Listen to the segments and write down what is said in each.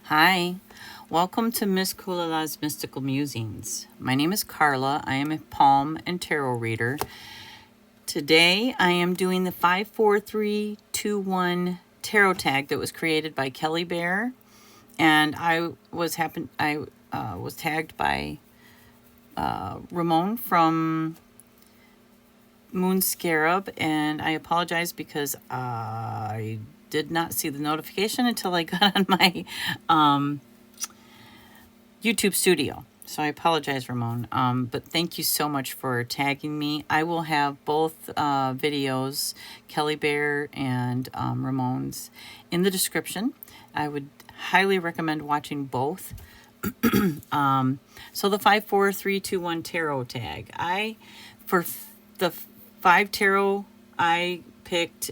Hi, welcome to Miss Kulala's Mystical Musings. My name is Carla. I am a palm and tarot reader. Today I am doing the 54321 tarot tag that was created by Kelly Bear, and I was tagged by Ramon from Moon Scarab, and I apologize because I did not see the notification until I got on my YouTube studio. So I apologize, Ramon. But thank you so much for tagging me. I will have both videos, Kelly Bear and Ramon's, in the description. I would highly recommend watching both. So the 54321 tarot tag. For the 5 tarot, I picked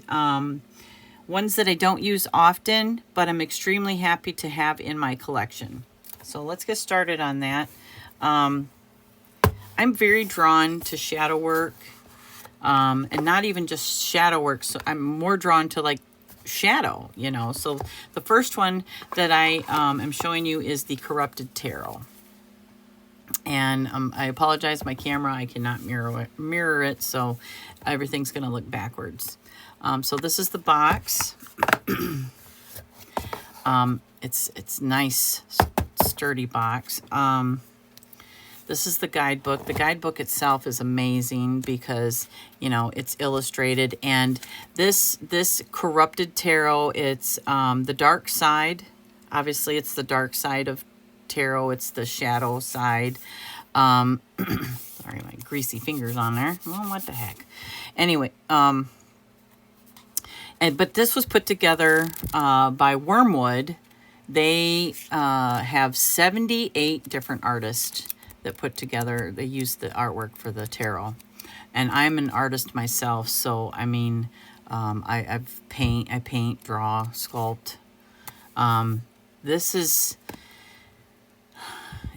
ones that I don't use often, but I'm extremely happy to have in my collection. So let's get started on that. I'm very drawn to shadow work, and not even just shadow work. So I'm more drawn to like shadow, you know. So the first one that I am showing you is the Corrupted Tarot. And I apologize, my camera, I cannot mirror it, so everything's going to look backwards. So this is the box. It's nice, sturdy box. This is the guidebook. The guidebook itself is amazing because, you know, it's illustrated. And this Corrupted Tarot, it's the dark side. Obviously, it's the dark side of tarot. It's the shadow side. Sorry, my greasy fingers on there. Well, what the heck. Anyway, but this was put together by Wormwood. They have 78 different artists that put together. They use the artwork for the tarot, and I'm an artist myself. So I mean, I paint, draw, sculpt.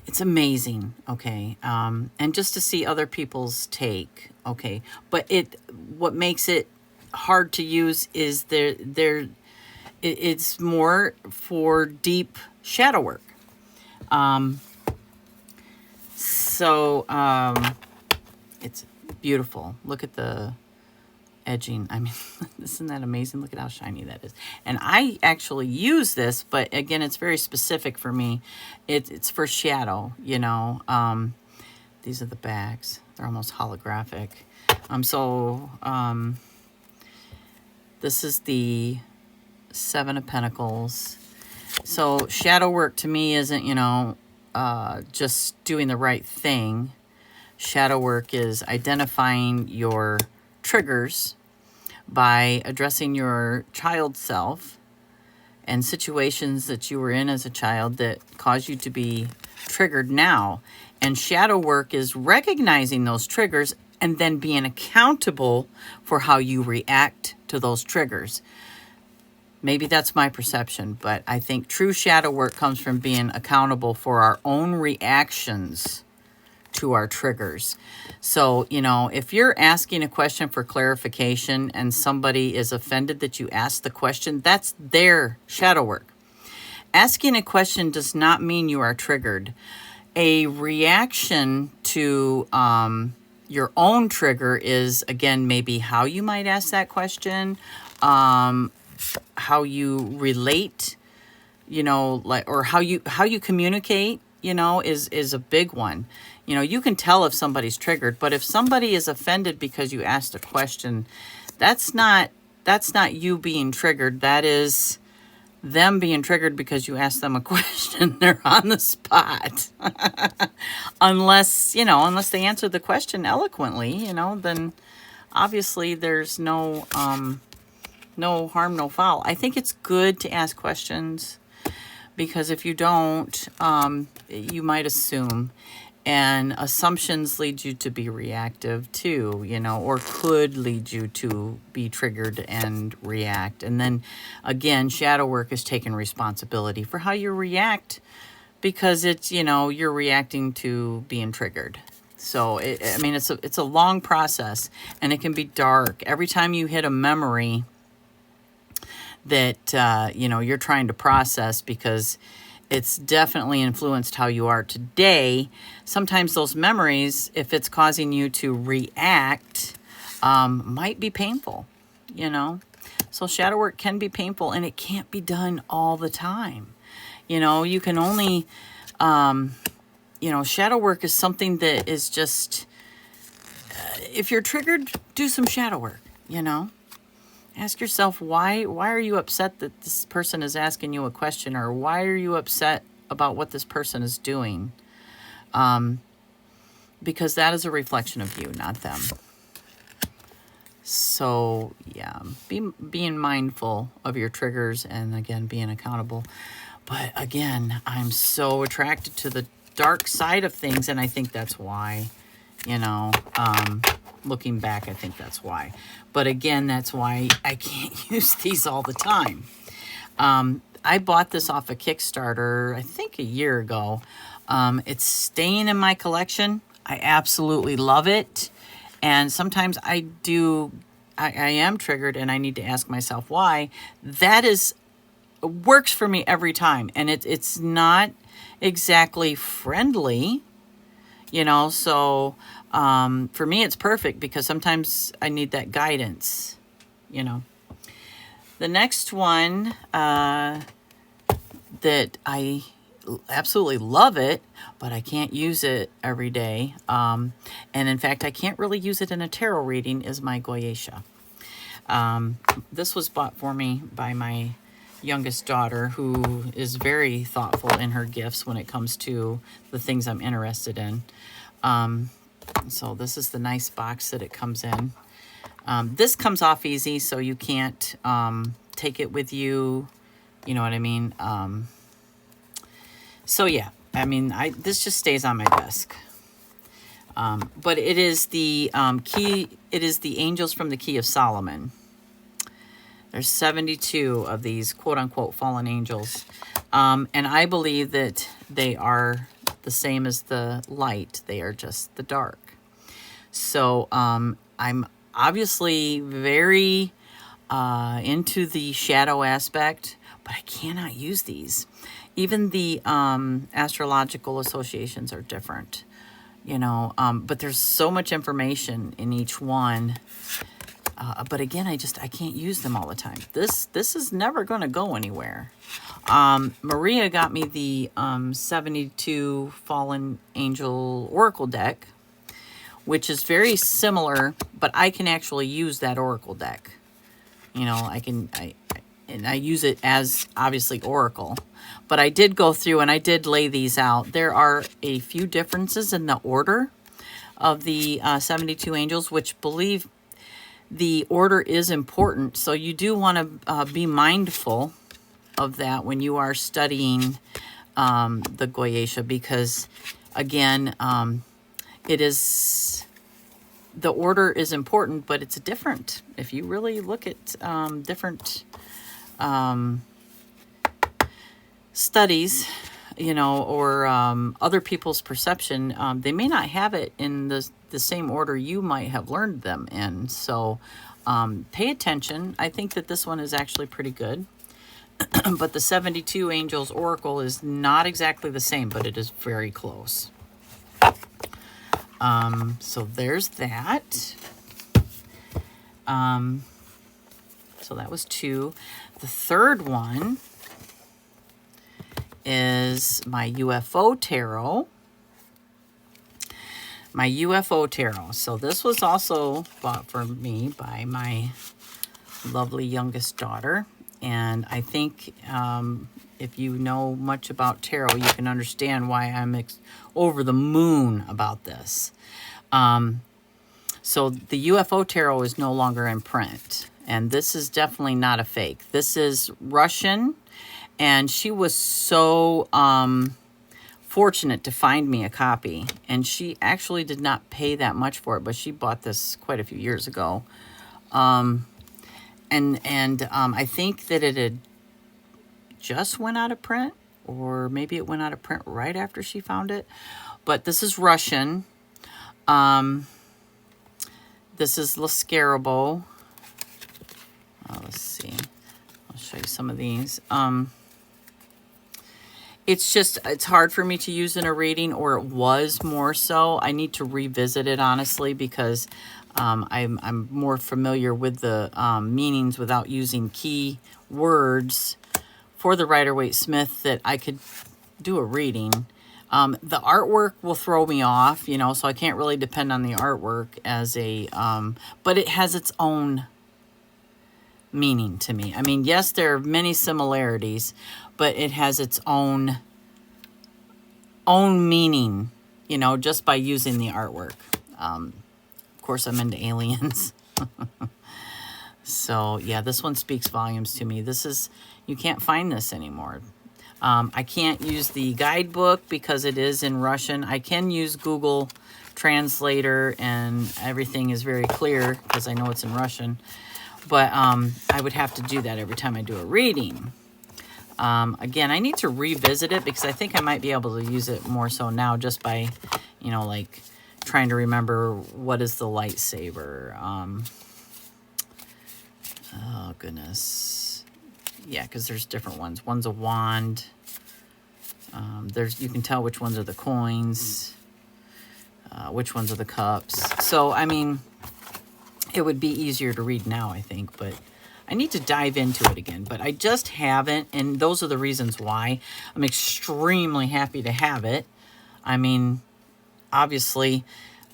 It's amazing. Okay, and just to see other people's take. Okay, but what makes it hard to use is it's more for deep shadow work. It's beautiful. Look at the edging. I mean, isn't that amazing? Look at how shiny that is. And I actually use this, but again, it's very specific for me. It's for shadow, you know. These are the bags. They're almost holographic. This is the 7 of Pentacles. So shadow work to me isn't, you know, just doing the right thing. Shadow work is identifying your triggers by addressing your child self and situations that you were in as a child that cause you to be triggered now. And shadow work is recognizing those triggers and then being accountable for how you react to those triggers. Maybe that's my perception, but I think true shadow work comes from being accountable for our own reactions to our triggers. So, you know, if you're asking a question for clarification and somebody is offended that you asked the question, that's their shadow work. Asking a question does not mean you are triggered. A reaction to your own trigger is, again, maybe how you might ask that question, how you relate, you know, like, or how you communicate, you know, is a big one. You know, you can tell if somebody's triggered, but if somebody is offended because you asked a question, that's not you being triggered. That is them being triggered because you asked them a question. They're on the spot. unless they answer the question eloquently, you know, then obviously there's no harm, no foul. I think it's good to ask questions because if you don't, you might assume. And assumptions lead you to be reactive too, you know, or could lead you to be triggered and react. And then again, shadow work is taking responsibility for how you react because it's, you know, you're reacting to being triggered. So, it's a long process and it can be dark. Every time you hit a memory that, you know, you're trying to process because it's definitely influenced how you are today. Sometimes those memories, if it's causing you to react, might be painful, you know. So shadow work can be painful, and it can't be done all the time. You know, you can only, you know, shadow work is something that is just, if you're triggered, do some shadow work, you know. Ask yourself, why are you upset that this person is asking you a question, or why are you upset about what this person is doing? Because that is a reflection of you, not them. So yeah, being mindful of your triggers, and again, being accountable. But again, I'm so attracted to the dark side of things, and I think that's why, you know, looking back, I think that's why. But again, that's why I can't use these all the time. I bought this off a Kickstarter, I think a year ago. It's staying in my collection. I absolutely love it. And sometimes I am triggered, and I need to ask myself why. That works for me every time. And it's not exactly friendly, you know, so for me it's perfect, because sometimes I need that guidance, you know. The next one that I absolutely love it, but I can't use it every day, and in fact I can't really use it in a tarot reading, is my Goyesha. This was bought for me by my youngest daughter, who is very thoughtful in her gifts when it comes to the things I'm interested in. So this is the nice box that it comes in. This comes off easy, so you can't take it with you. You know what I mean? So yeah, I mean, this just stays on my desk. But it is the key. It is the angels from the Key of Solomon. There's 72 of these quote unquote fallen angels, and I believe that they are the same as the light. They are just the dark. So I'm obviously very into the shadow aspect, but I cannot use these. Even the astrological associations are different, you know, but there's so much information in each one. But again, I can't use them all the time. This is never going to go anywhere. Maria got me the 72 Fallen Angel Oracle deck, which is very similar, but I can actually use that Oracle deck. You know, I use it as obviously Oracle, but I did go through and I did lay these out. There are a few differences in the order of the 72 angels, which believe the order is important. So you do want to be mindful of that when you are studying the Goyesha, because again, it is, the order is important, but it's different. If you really look at different studies, you know, or other people's perception, they may not have it in the same order you might have learned them in. So pay attention. I think that this one is actually pretty good. But the 72 Angels Oracle is not exactly the same, but it is very close. So there's that. So that was 2. The third one is my UFO Tarot. My UFO Tarot. So this was also bought for me by my lovely youngest daughter. And I think if you know much about tarot, you can understand why I'm over the moon about this. So the UFO Tarot is no longer in print. And this is definitely not a fake. This is Russian. And she was so fortunate to find me a copy. And she actually did not pay that much for it, but she bought this quite a few years ago. And I think that it had just went out of print, or maybe it went out of print right after she found it. But this is Russian. This is Lascarabo. Let's see. I'll show you some of these. It's just, it's hard for me to use in a reading, or it was more so. I need to revisit it, honestly, because I'm more familiar with the meanings without using key words for the Rider-Waite-Smith that I could do a reading. The artwork will throw me off, you know, so I can't really depend on the artwork as a, but it has its own meaning to me. I mean, yes, there are many similarities, but it has its own meaning, you know, just by using the artwork. Of course, I'm into aliens. So, yeah, this one speaks volumes to me. This is, you can't find this anymore. I can't use the guidebook because it is in Russian. I can use Google Translator and everything is very clear because I know it's in Russian. But I would have to do that every time I do a reading. Again, I need to revisit it because I think I might be able to use it more so now just by, you know, like trying to remember what is the lightsaber. Oh, goodness. Yeah, because there's different ones. One's a wand. You can tell which ones are the coins, which ones are the cups. So, I mean, it would be easier to read now, I think, but I need to dive into it again, but I just haven't, and those are the reasons why. I'm extremely happy to have it. I mean, obviously,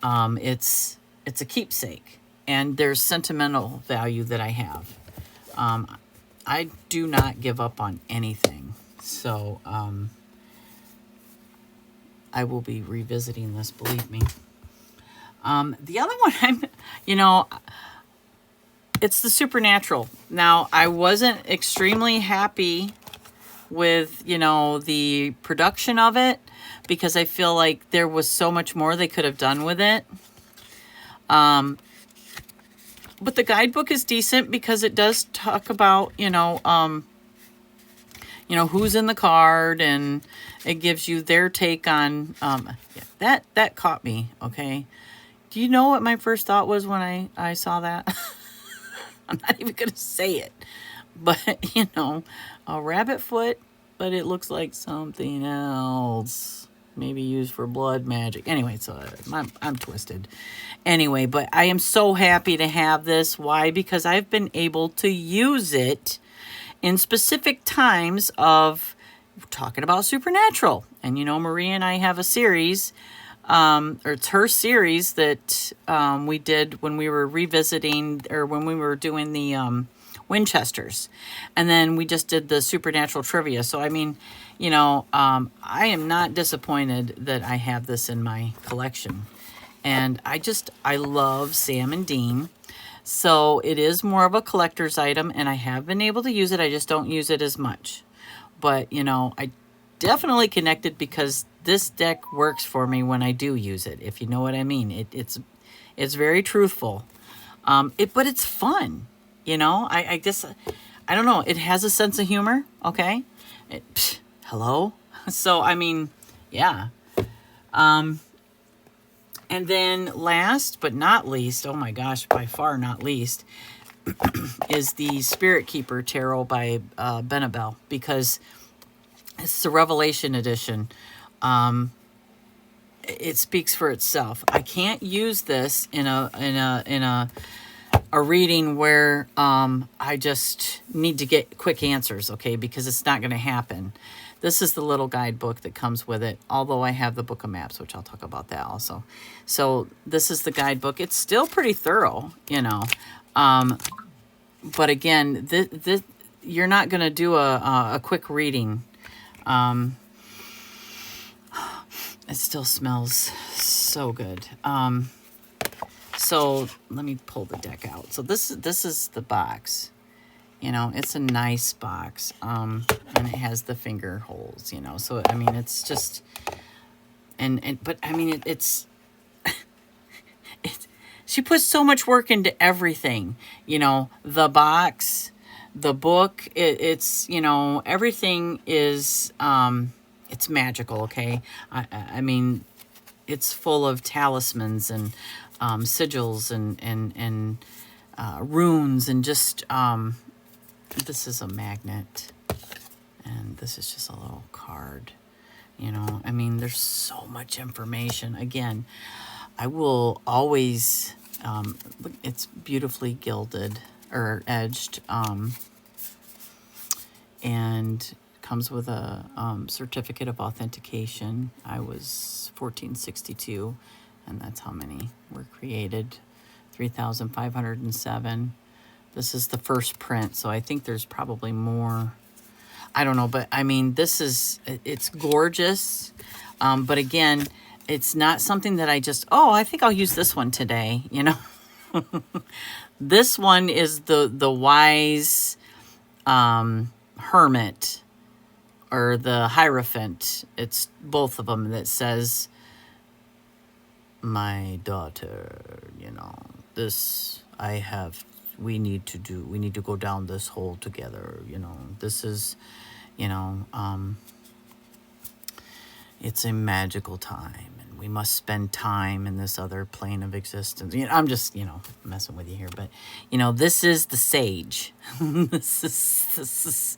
it's a keepsake, and there's sentimental value that I have. I do not give up on anything, so I will be revisiting this, believe me. The other one, it's the Supernatural. Now, I wasn't extremely happy with, the production of it because I feel like there was so much more they could have done with it. But the guidebook is decent because it does talk about, who's in the card, and it gives you their take on, that caught me, okay? Do you know what my first thought was when I saw that? I'm not even going to say it. But, a rabbit foot, but it looks like something else. Maybe used for blood magic. Anyway, so I'm twisted. Anyway, but I am so happy to have this. Why? Because I've been able to use it in specific times of talking about Supernatural. And, Marie and I have a series, or it's her series that we did when we were revisiting, or when we were doing the Winchesters. And then we just did the Supernatural trivia. So, I mean, I am not disappointed that I have this in my collection. And I love Sam and Dean. So it is more of a collector's item, and I have been able to use it. I just don't use it as much. But, I definitely connected because this deck works for me when I do use it, if you know what I mean. It's very truthful. But it's fun. I guess, I don't know. It has a sense of humor, okay? Hello? So, I mean, yeah. And then last but not least, oh my gosh, by far not least, is the Spirit Keeper Tarot by Benabel, because it's the Revelation edition. It speaks for itself. I can't use this in a reading where I just need to get quick answers, okay? Because it's not going to happen. This is the little guidebook that comes with it, although I have the book of maps, which I'll talk about that also. So this is the guidebook. It's still pretty thorough, but again, this you're not going to do a quick reading. It still smells so good. So let me pull the deck out. So this is the box. It's a nice box. And it has the finger holes, So, I mean, it's just, but I mean, it's she puts so much work into everything, the box, the book, it's, everything is, it's magical. Okay. I mean, it's full of talismans and, sigils and runes, and just, this is a magnet, and this is just a little card. You know, I mean, there's so much information. Again, I will always, look, it's beautifully gilded or edged, and comes with a certificate of authentication. I was 1462, and that's how many were created. 3,507. This is the first print, so I think there's probably more. I don't know, but I mean, it's gorgeous. But again, it's not something that I just, oh, I think I'll use this one today, you know. This one is the wise hermit, or the Hierophant. It's both of them that says, my daughter, you know, we need to go down this hole together, you know. This is, you know, it's a magical time, and we must spend time in this other plane of existence. You know, I'm just, you know, messing with you here, but, you know, this is the sage. This is,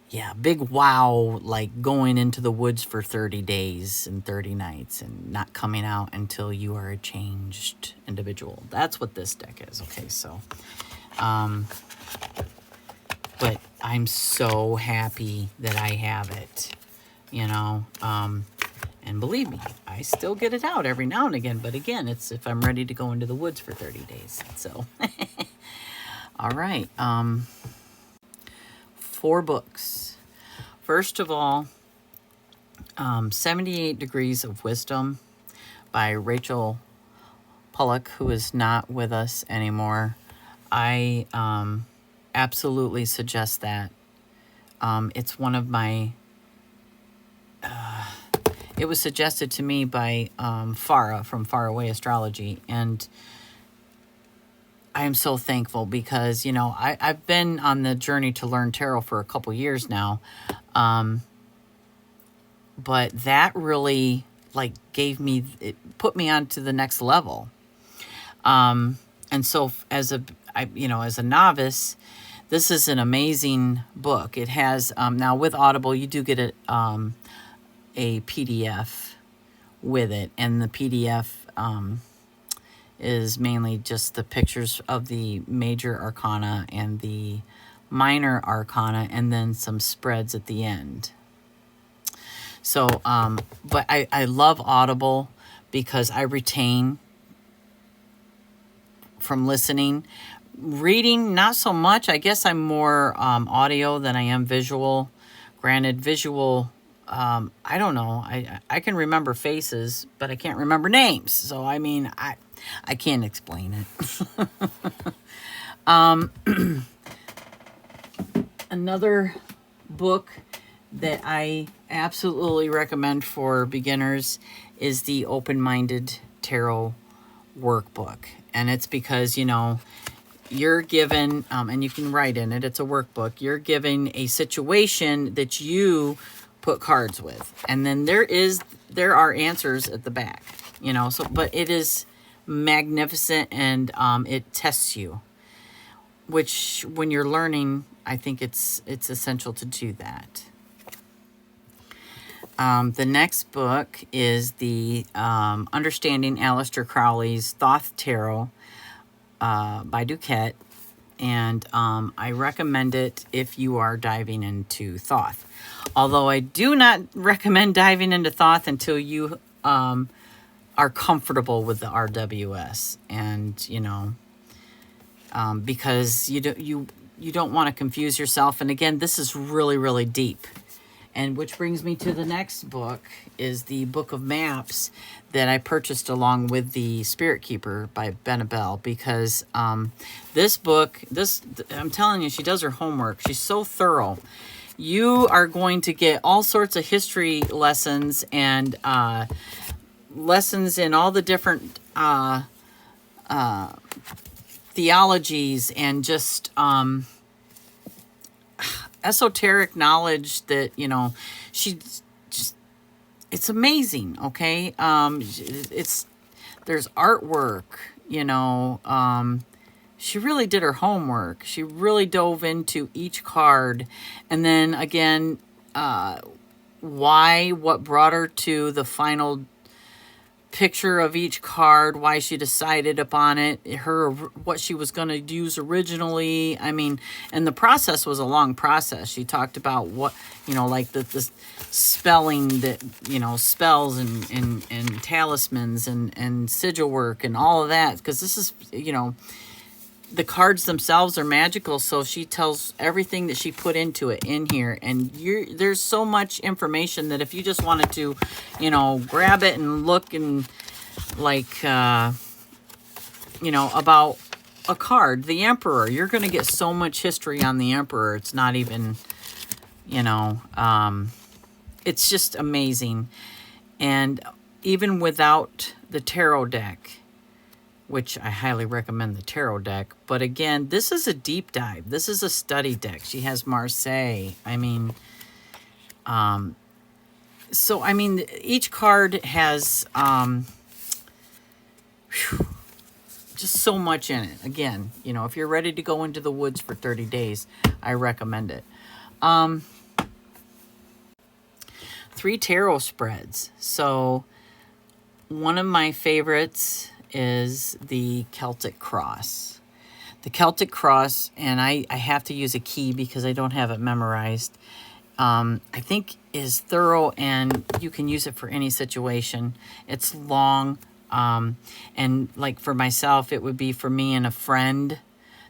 yeah, big wow, like going into the woods for 30 days and 30 nights and not coming out until you are a changed individual. That's what this deck is. Okay, so, but I'm so happy that I have it, you know, and believe me, I still get it out every now and again, but again, it's if I'm ready to go into the woods for 30 days, so, all right, 4 books. First of all, 78 Degrees of Wisdom by Rachel Pollock, who is not with us anymore. I absolutely suggest that. It's one of my, it was suggested to me by Farah from Faraway Astrology, and I am so thankful because, you know, I've been on the journey to learn tarot for a couple years now, but that really, like, it put me on to the next level. And so as a novice, this is an amazing book. It has, now with Audible, you do get a PDF with it, and the PDF is mainly just the pictures of the major arcana and the minor arcana, and then some spreads at the end. So, but I love Audible because I retain from listening. Reading, not so much. I guess I'm more audio than I am visual. Granted, visual, I don't know. I can remember faces, but I can't remember names. So, I mean, I can't explain it. Another book that I absolutely recommend for beginners is the Open-Minded Tarot Workbook. And it's because, you know, you're given, and you can write in it, it's a workbook. You're given a situation that you put cards with. And then there are answers at the back, you know, so, but it is magnificent, and it tests you, which when you're learning, I think it's essential to do that. The next book is the Understanding Aleister Crowley's Thoth Tarot by Duquette, and I recommend it if you are diving into Thoth. Although I do not recommend diving into Thoth until you are comfortable with the RWS, and you know, because you don't want to confuse yourself. And again, this is really, really deep. And which brings me to the next book, is the Book of Maps that I purchased along with the Spirit Keeper by Benabel, because this book, I'm telling you, she does her homework. She's so thorough. You are going to get all sorts of history lessons and lessons in all the different theologies, and just esoteric knowledge that, you know, it's amazing. Okay. There's artwork, you know, she really did her homework. She really dove into each card. And then again, what brought her to the final picture of each card, why she decided upon it, what she was going to use originally. I mean, and the process was a long process. She talked about what, like the spelling that, spells and talismans and sigil work and all of that, because this is, the cards themselves are magical, so she tells everything that she put into it in here, and there's so much information that if you just wanted to, grab it and look and like, about a card, the Emperor, you're going to get so much history on the Emperor. It's not even, it's just amazing. And even without the tarot deck, which I highly recommend the tarot deck. But again, this is a deep dive. This is a study deck. She has Marseille. I mean, so, I mean, each card has just so much in it. Again, if you're ready to go into the woods for 30 days, I recommend it. 3 tarot spreads. So one of my favorites is the Celtic Cross. The Celtic Cross, and I have to use a key because I don't have it memorized, I think is thorough, and you can use it for any situation. It's long, and like for myself, it would be for me and a friend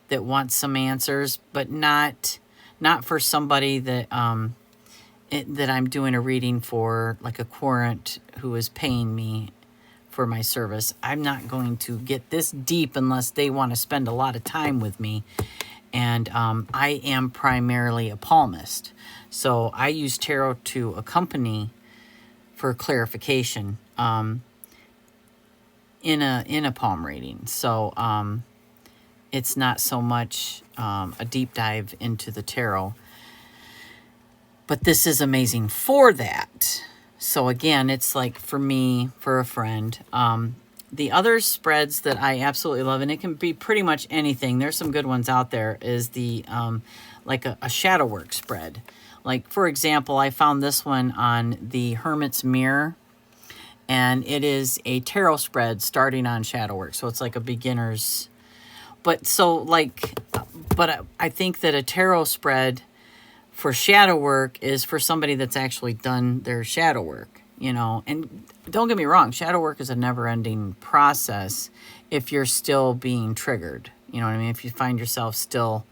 that wants some answers, but not for somebody that that I'm doing a reading for, like a current who is paying me for my service. I'm not going to get this deep unless they want to spend a lot of time with me. And I am primarily a palmist. So I use tarot to accompany for clarification in a palm reading. So it's not so much a deep dive into the tarot. But this is amazing for that. So again, it's like for me, for a friend. The other spreads that I absolutely love, and it can be pretty much anything. There's some good ones out there, is the like a shadow work spread. Like, for example, I found this one on the Hermit's Mirror, and it is a tarot spread starting on shadow work. So it's like a beginner's. But I think that a tarot spread for shadow work is for somebody that's actually done their shadow work, and don't get me wrong, shadow work is a never-ending process if you're still being triggered. You know what I mean? If you find yourself still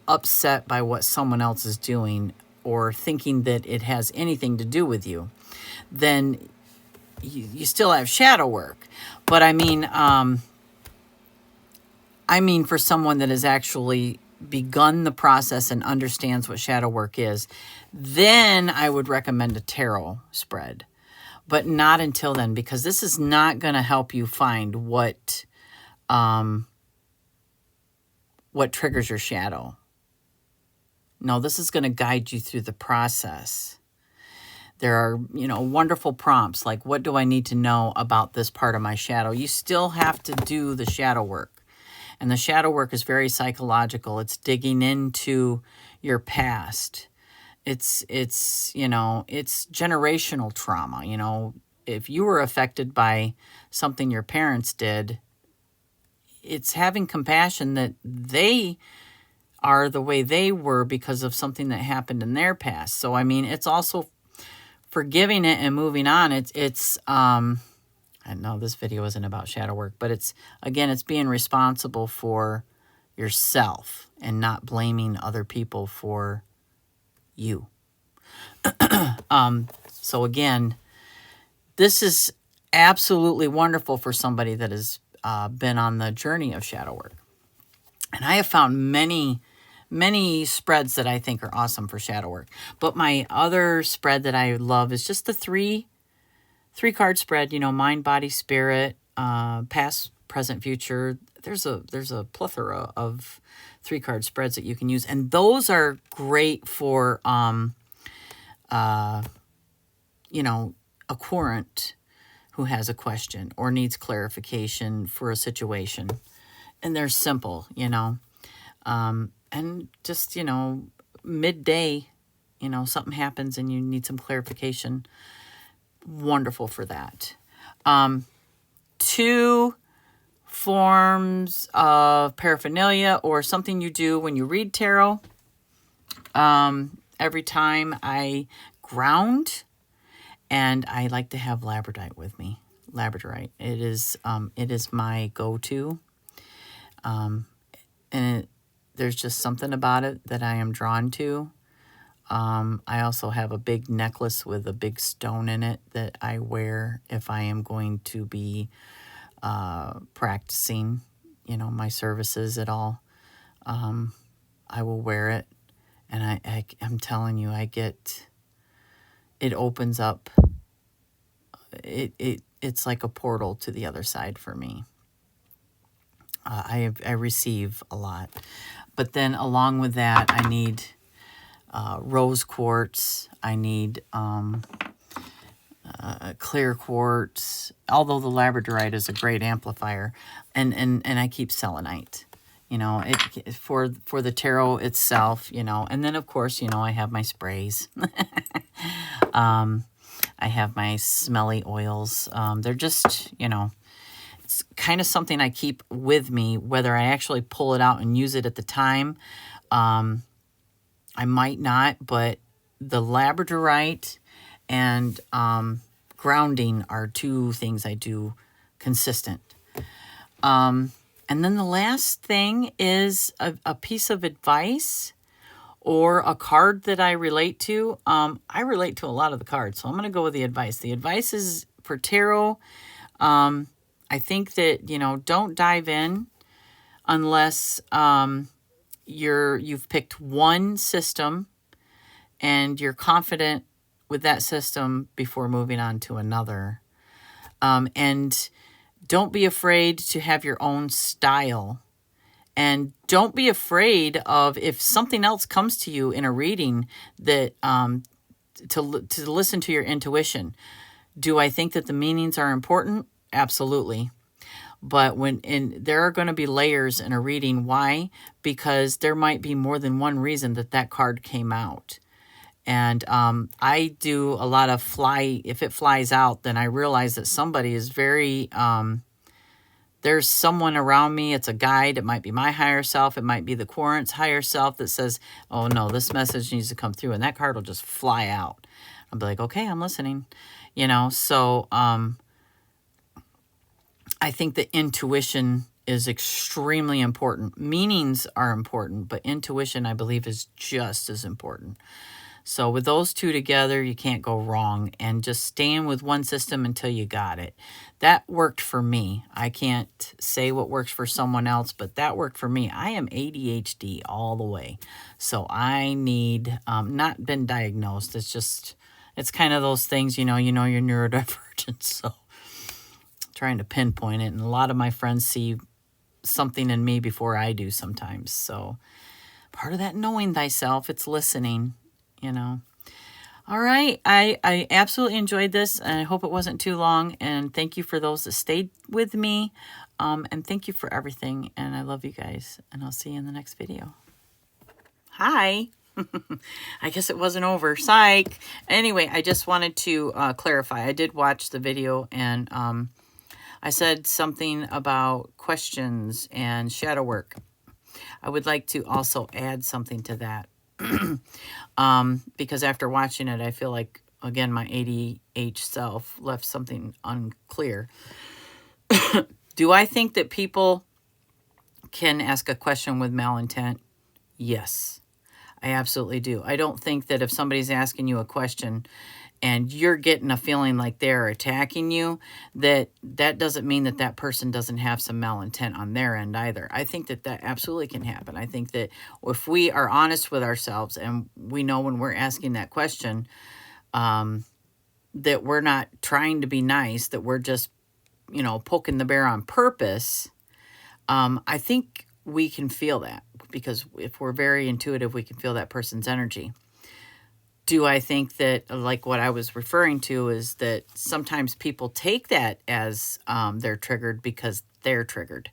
upset by what someone else is doing, or thinking that it has anything to do with you, then you still have shadow work. But I mean for someone that has actually begun the process and understands what shadow work is, then I would recommend a tarot spread. But not until then, because this is not going to help you find what triggers your shadow. No, this is going to guide you through the process. There are, wonderful prompts like, what do I need to know about this part of my shadow? You still have to do the shadow work. And the shadow work is very psychological. It's digging into your past. It's generational trauma. If you were affected by something your parents did, it's having compassion that they are the way they were because of something that happened in their past. So, I mean, it's also forgiving it and moving on. I know this video isn't about shadow work, but it's being responsible for yourself and not blaming other people for you. So again, this is absolutely wonderful for somebody that has been on the journey of shadow work. And I have found many spreads that I think are awesome for shadow work. But my other spread that I love is just the three card spread, mind, body, spirit, past, present, future. There's a plethora of 3 card spreads that you can use, and those are great for a querent who has a question or needs clarification for a situation. And they're simple, and just midday you know, something happens and you need some clarification. Wonderful for that. 2 forms of paraphernalia or something you do when you read tarot. Every time I ground, and I like to have labradorite with me. Labradorite. It is my go-to. And there's just something about it that I am drawn to. I also have a big necklace with a big stone in it that I wear if I am going to be practicing, you know, my services at all. I will wear it, and I'm telling you, it opens up. It's like a portal to the other side for me. I receive a lot, but then along with that, I need rose quartz. I need clear quartz. Although the labradorite is a great amplifier, and I keep selenite. You know, it for the tarot itself. You know, and then of course, you know, I have my sprays. I have my smelly oils. They're just, you know, it's kind of something I keep with me, whether I actually pull it out and use it at the time. I might not, but the labradorite and grounding are 2 things I do consistent. And then the last thing is a piece of advice or a card that I relate to. I relate to a lot of the cards, so I'm going to go with the advice. The advice is for tarot. I think that, you know, don't dive in unless you've picked one system and you're confident with that system before moving on to another. And don't be afraid to have your own style. And don't be afraid of, if something else comes to you in a reading, that to listen to your intuition. Do I think that the meanings are important? Absolutely. But there are going to be layers in a reading. Why? Because there might be more than one reason that card came out. And I do a lot of if it flies out, then I realize that somebody is very, there's someone around me. It's a guide. It might be my higher self. It might be the querent's higher self that says, oh no, this message needs to come through. And that card will just fly out. I'll be like, okay, I'm listening. You know, so I think that intuition is extremely important. Meanings are important, but intuition, I believe, is just as important. So with those 2 together, you can't go wrong. And just staying with one system until you got it. That worked for me. I can't say what works for someone else, but that worked for me. I am ADHD all the way. So I need, not been diagnosed. It's kind of those things, you know, you're neurodivergent. So trying to pinpoint it. And a lot of my friends see something in me before I do sometimes. So part of that knowing thyself, it's listening, you know. All right. I absolutely enjoyed this, and I hope it wasn't too long. And thank you for those that stayed with me. And thank you for everything. And I love you guys. And I'll see you in the next video. Hi. I guess it wasn't over. Psych. Anyway, I just wanted to clarify. I did watch the video, and I said something about questions and shadow work. I would like to also add something to that. Because after watching it, I feel like, again, my ADH self left something unclear. Do I think that people can ask a question with malintent? Yes, I absolutely do. I don't think that if somebody's asking you a question and you're getting a feeling like they're attacking you, that doesn't mean that person doesn't have some malintent on their end either. I think that absolutely can happen. I think that if we are honest with ourselves and we know when we're asking that question, that we're not trying to be nice, that we're just, you know, poking the bear on purpose, I think we can feel that, because if we're very intuitive, we can feel that person's energy. Do I think that, like what I was referring to, is that sometimes people take that as they're triggered because they're triggered?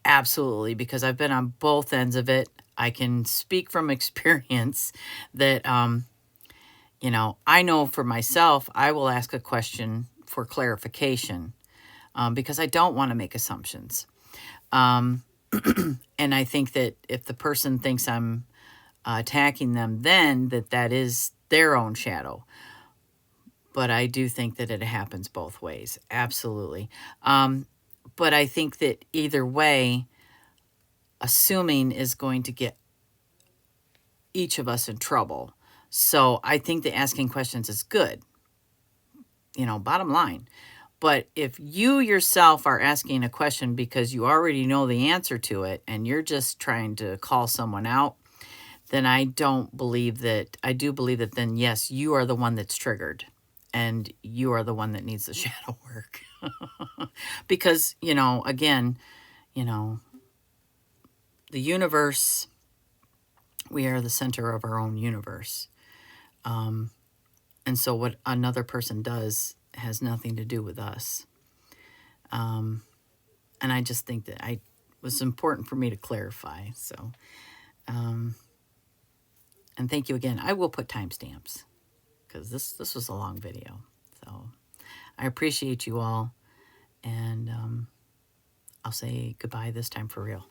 Absolutely, because I've been on both ends of it. I can speak from experience that You know, I know for myself, I will ask a question for clarification because I don't want to make assumptions. And I think that if the person thinks I'm attacking them, then that is their own shadow. But I do think that it happens both ways. Absolutely. But I think that either way, assuming is going to get each of us in trouble. So I think that asking questions is good, you know, bottom line. But if you yourself are asking a question because you already know the answer to it and you're just trying to call someone out, then I don't believe that. I do believe that then, yes, you are the one that's triggered and you are the one that needs the shadow work. Because, you know, again, you know, the universe, we are the center of our own universe. And so what another person does has nothing to do with us. And I just think that it was important for me to clarify. So, and thank you again. I will put timestamps because this was a long video. So I appreciate you all. And I'll say goodbye this time for real.